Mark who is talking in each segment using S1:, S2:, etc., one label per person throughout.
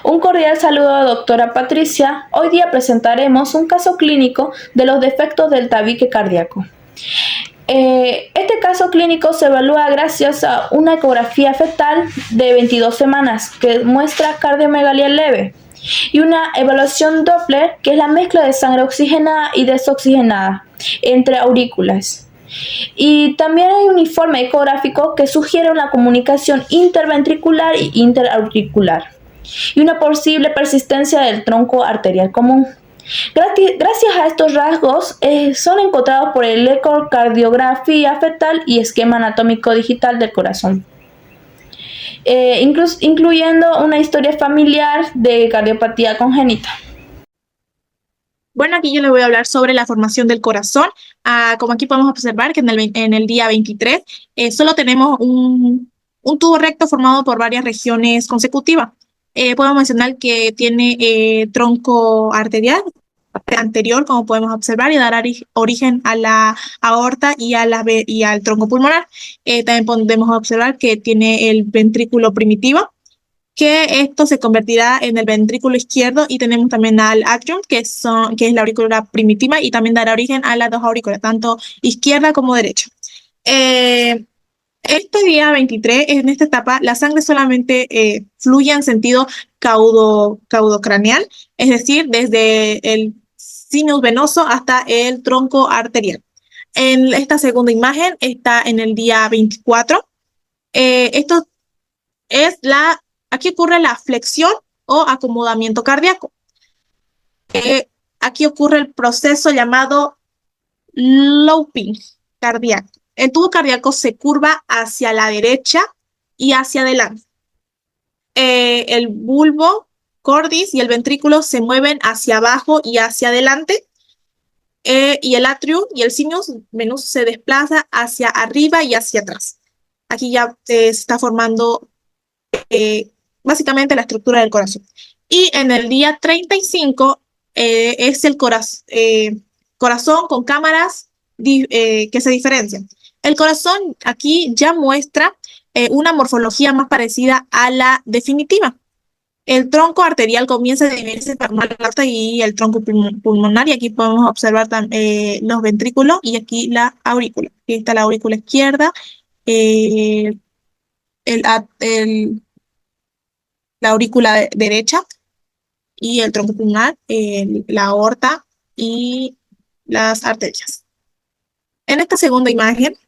S1: Un cordial saludo, doctora Patricia. Hoy día presentaremos un caso clínico de los defectos del tabique cardíaco. Este caso clínico se evalúa gracias a una ecografía fetal de 22 semanas que muestra cardiomegalia leve y una evaluación Doppler, que es la mezcla de sangre oxigenada y desoxigenada entre aurículas. Y también hay un informe ecográfico que sugiere una comunicación interventricular e interauricular y una posible persistencia del tronco arterial común. Gracias a estos rasgos son encontrados por el ecocardiografía fetal y esquema anatómico digital del corazón, incluyendo una historia familiar de cardiopatía congénita.
S2: Bueno, aquí yo les voy a hablar sobre la formación del corazón. Como aquí podemos observar que en el día 23 solo tenemos un tubo recto formado por varias regiones consecutivas. Podemos mencionar que tiene tronco arterial anterior, como podemos observar, y dará origen a la aorta y al tronco pulmonar. También podemos observar que tiene el ventrículo primitivo, que esto se convertirá en el ventrículo izquierdo, y tenemos también al atrium, que es la aurícula primitiva, y también dará origen a las dos aurículas, tanto izquierda como derecha. Este día 23, en esta etapa, la sangre solamente fluye en sentido caudocraneal, es decir, desde el sinus venoso hasta el tronco arterial. En esta segunda imagen está en el día 24. Aquí ocurre la flexión o acomodamiento cardíaco. Aquí ocurre el proceso llamado looping cardíaco. El tubo cardíaco se curva hacia la derecha y hacia adelante. El bulbo, cordis y el ventrículo se mueven hacia abajo y hacia adelante. Y el atrium y el sinus venoso se desplaza hacia arriba y hacia atrás. Aquí ya se está formando básicamente la estructura del corazón. Y en el día 35 es el corazón con cámaras que se diferencian. El corazón aquí ya muestra una morfología más parecida a la definitiva. El tronco arterial comienza a dividirse para la aorta y el tronco pulmonar, y aquí podemos observar los ventrículos y aquí la aurícula. Aquí está la aurícula izquierda, la aurícula derecha y el tronco pulmonar, la aorta y las arterias. En esta segunda imagen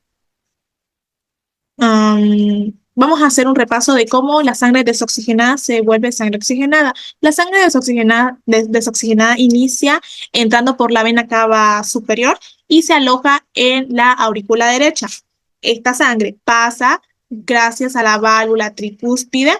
S2: vamos a hacer un repaso de cómo la sangre desoxigenada se vuelve sangre oxigenada. La sangre desoxigenada inicia entrando por la vena cava superior y se aloja en la aurícula derecha. Esta sangre pasa gracias a la válvula tricúspide,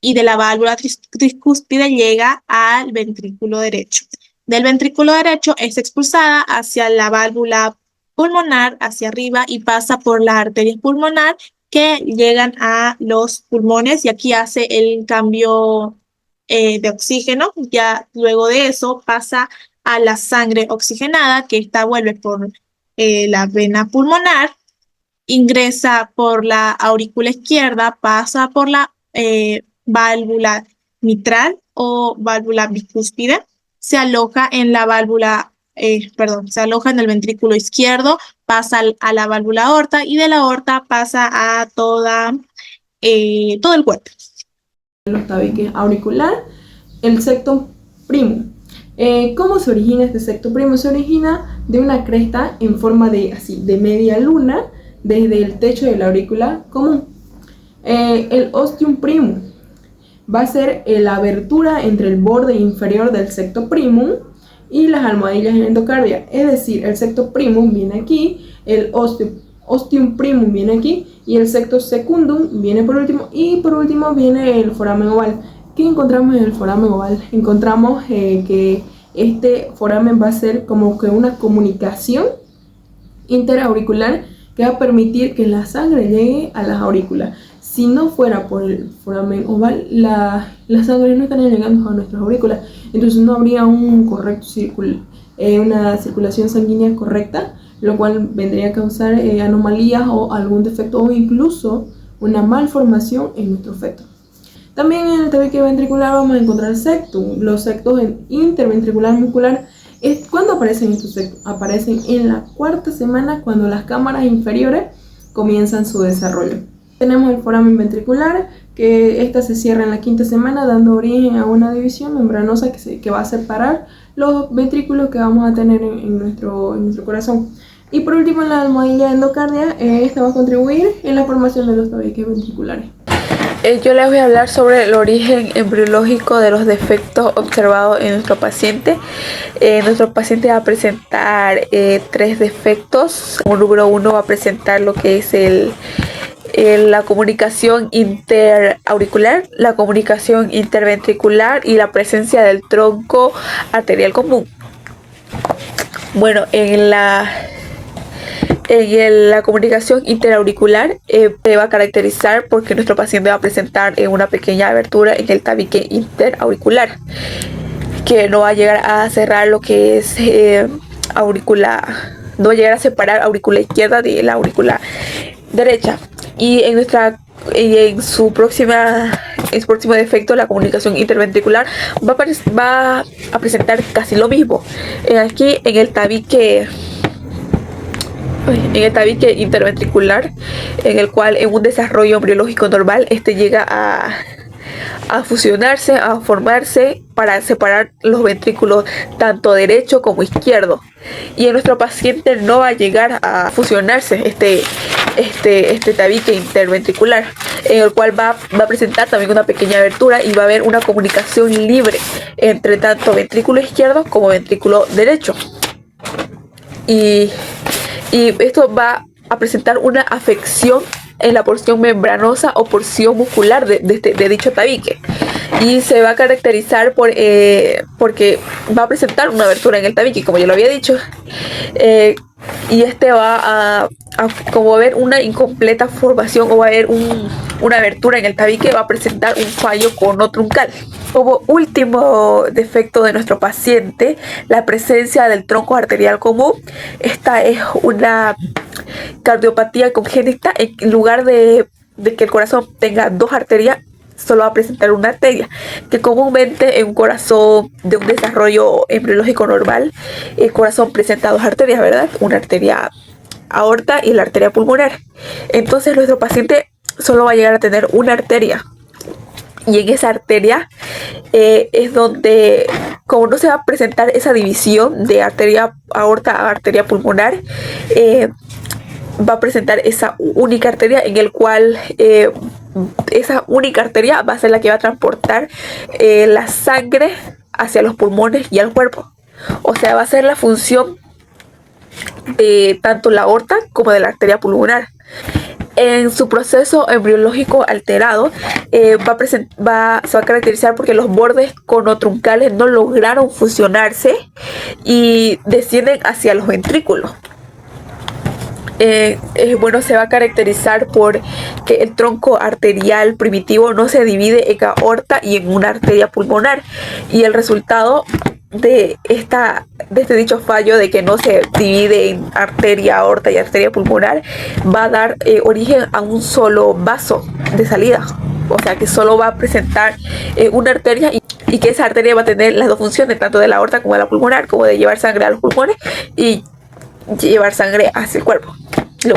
S2: y de la válvula tricúspide llega al ventrículo derecho. Del ventrículo derecho es expulsada hacia la válvula pulmonar, hacia arriba, y pasa por las arterias pulmonar que llegan a los pulmones, y aquí hace el cambio de oxígeno. Ya luego de eso pasa a la sangre oxigenada, que esta vuelve por la vena pulmonar, ingresa por la aurícula izquierda, pasa por la válvula mitral o válvula bicúspide, se aloja en la válvula, se aloja en el ventrículo izquierdo, pasa a la válvula aorta, y de la aorta pasa a todo el cuerpo.
S3: Los tabiques auricular, el septum primum. ¿Cómo se origina este septum primum? Se origina de una cresta en forma de media luna desde el techo de la aurícula común. El ostium primum va a ser la abertura entre el borde inferior del septum primum y las almohadillas en endocardia. Es decir, el septum primum viene aquí, el ostium primum viene aquí, y el septum secundum viene por último, y por último viene el foramen oval. ¿Qué encontramos en el foramen oval? Encontramos que este foramen va a ser como que una comunicación interauricular que va a permitir que la sangre llegue a las aurículas. Si no fuera por el foramen oval, la sangre no estaría llegando a nuestras aurículas, entonces no habría una circulación sanguínea correcta, lo cual vendría a causar anomalías o algún defecto, o incluso una malformación en nuestro feto. También en el tabique ventricular vamos a encontrar septum. Los septos interventricular muscular. ¿Cuándo aparecen estos septos? Aparecen en la cuarta semana, cuando las cámaras inferiores comienzan su desarrollo. Tenemos el foramen ventricular, que esta se cierra en la quinta semana, dando origen a una división membranosa que va a separar los ventrículos que vamos a tener en nuestro corazón. Y por último, la almohadilla endocardia, esta va a contribuir en la formación de los tabiques ventriculares.
S4: Yo les voy a hablar sobre el origen embriológico de los defectos observados en nuestro paciente. Nuestro paciente va a presentar 3 defectos. Como número 1 va a presentar lo que es la comunicación interauricular, la comunicación interventricular y la presencia del tronco arterial común. Bueno, en la comunicación interauricular se va a caracterizar porque nuestro paciente va a presentar una pequeña abertura en el tabique interauricular, que no va a llegar a cerrar lo que es aurícula, no va a llegar a separar aurícula izquierda de la aurícula derecha. Y en su próximo defecto, la comunicación interventricular va a presentar casi lo mismo. Aquí en el tabique interventricular, en el cual en un desarrollo embriológico normal llega a fusionarse, a formarse para separar los ventrículos tanto derecho como izquierdo, y en nuestro paciente no va a llegar a fusionarse este tabique interventricular, en el cual va a presentar también una pequeña abertura y va a haber una comunicación libre entre tanto ventrículo izquierdo como ventrículo derecho, y esto va a presentar una afección en la porción membranosa o porción muscular de dicho tabique, y se va a caracterizar porque va a presentar una abertura en el tabique, como ya lo había dicho, y va a como va a haber una incompleta formación, o va a haber una abertura en el tabique, va a presentar un fallo conotruncal. Como último defecto de nuestro paciente, la presencia del tronco arterial común. Esta es una cardiopatía congénita. En lugar de que el corazón tenga 2 arterias, solo va a presentar una arteria, que comúnmente en un corazón de un desarrollo embriológico normal, el corazón presenta 2 arterias, ¿verdad? Una arteria aorta y la arteria pulmonar. Entonces nuestro paciente solo va a llegar a tener una arteria, y en esa arteria es donde, como no se va a presentar esa división de arteria aorta a arteria pulmonar, va a presentar esa única arteria, en el cual esa única arteria va a ser la que va a transportar la sangre hacia los pulmones y al cuerpo. O sea, va a ser la función de tanto la aorta como de la arteria pulmonar. En su proceso embriológico alterado, se va a caracterizar porque los bordes conotruncales no lograron fusionarse y descienden hacia los ventrículos. Se va a caracterizar por que el tronco arterial primitivo no se divide en aorta y en una arteria pulmonar, y el resultado de este dicho fallo de que no se divide en arteria aorta y arteria pulmonar va a dar origen a un solo vaso de salida, o sea que solo va a presentar una arteria, y que esa arteria va a tener las 2 funciones, tanto de la aorta como de la pulmonar, como de llevar sangre a los pulmones y llevar sangre hacia el cuerpo, lo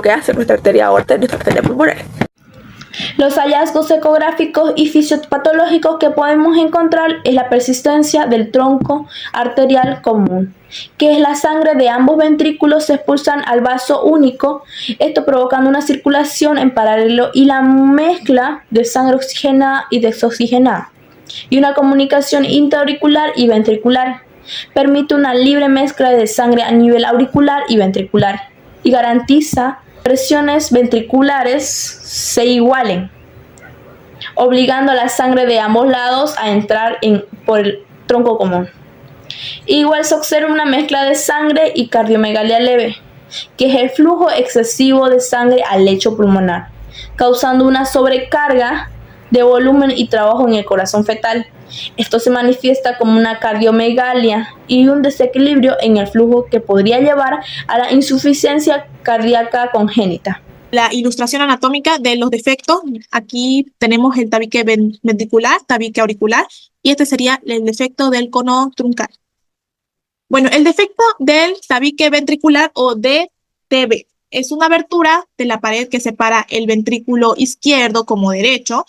S4: que hace nuestra arteria aorta y nuestra arteria pulmonar.
S1: Los hallazgos ecográficos y fisiopatológicos que podemos encontrar es la persistencia del tronco arterial común, que es la sangre de ambos ventrículos se expulsan al vaso único, esto provocando una circulación en paralelo y la mezcla de sangre oxigenada y desoxigenada, y una comunicación intraauricular y ventricular. Permite una libre mezcla de sangre a nivel auricular y ventricular, y garantiza presiones ventriculares se igualen, obligando a la sangre de ambos lados a entrar por el tronco común. Igual se observa una mezcla de sangre y cardiomegalia leve, que es el flujo excesivo de sangre al lecho pulmonar, causando una sobrecarga de volumen y trabajo en el corazón fetal. Esto se manifiesta como una cardiomegalia y un desequilibrio en el flujo que podría llevar a la insuficiencia cardíaca congénita.
S2: la ilustración anatómica de los defectos. Aquí tenemos el tabique ventricular, tabique auricular, y este sería el defecto del cono truncal. Bueno, el defecto del tabique ventricular o DTB es una abertura de la pared que separa el ventrículo izquierdo como derecho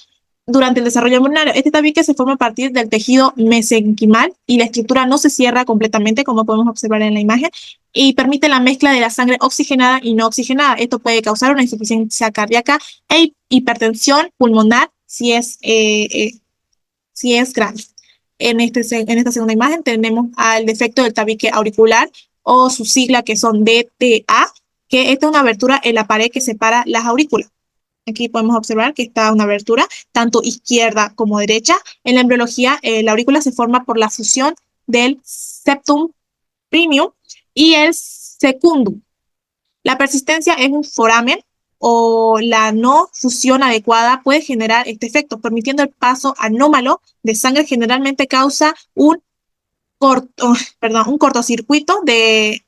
S2: durante el desarrollo embrionario. Este tabique se forma a partir del tejido mesenquimal y la estructura no se cierra completamente, como podemos observar en la imagen, y permite la mezcla de la sangre oxigenada y no oxigenada. Esto puede causar una insuficiencia cardíaca e hipertensión pulmonar si es grave. En esta segunda imagen tenemos al defecto del tabique auricular o su sigla que son DTA, que esta es una abertura en la pared que separa las aurículas. Aquí podemos observar que está una abertura tanto izquierda como derecha. En la embriología, la aurícula se forma por la fusión del septum primum y el secundum. La persistencia es un foramen o la no fusión adecuada puede generar este efecto, permitiendo el paso anómalo de sangre. Generalmente causa un cortocircuito de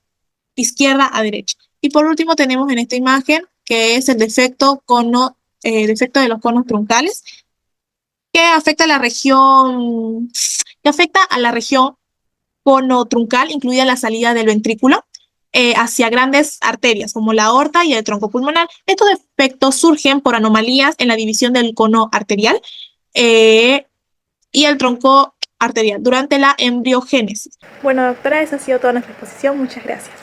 S2: izquierda a derecha. Y por último tenemos en esta imagen que es el defecto de los conos truncales, que afecta a la región cono truncal, incluida la salida del ventrículo hacia grandes arterias como la aorta y el tronco pulmonar. Estos defectos surgen por anomalías en la división del cono arterial y el tronco arterial durante la embriogénesis.
S5: Bueno, doctora, esa ha sido toda nuestra exposición. Muchas gracias.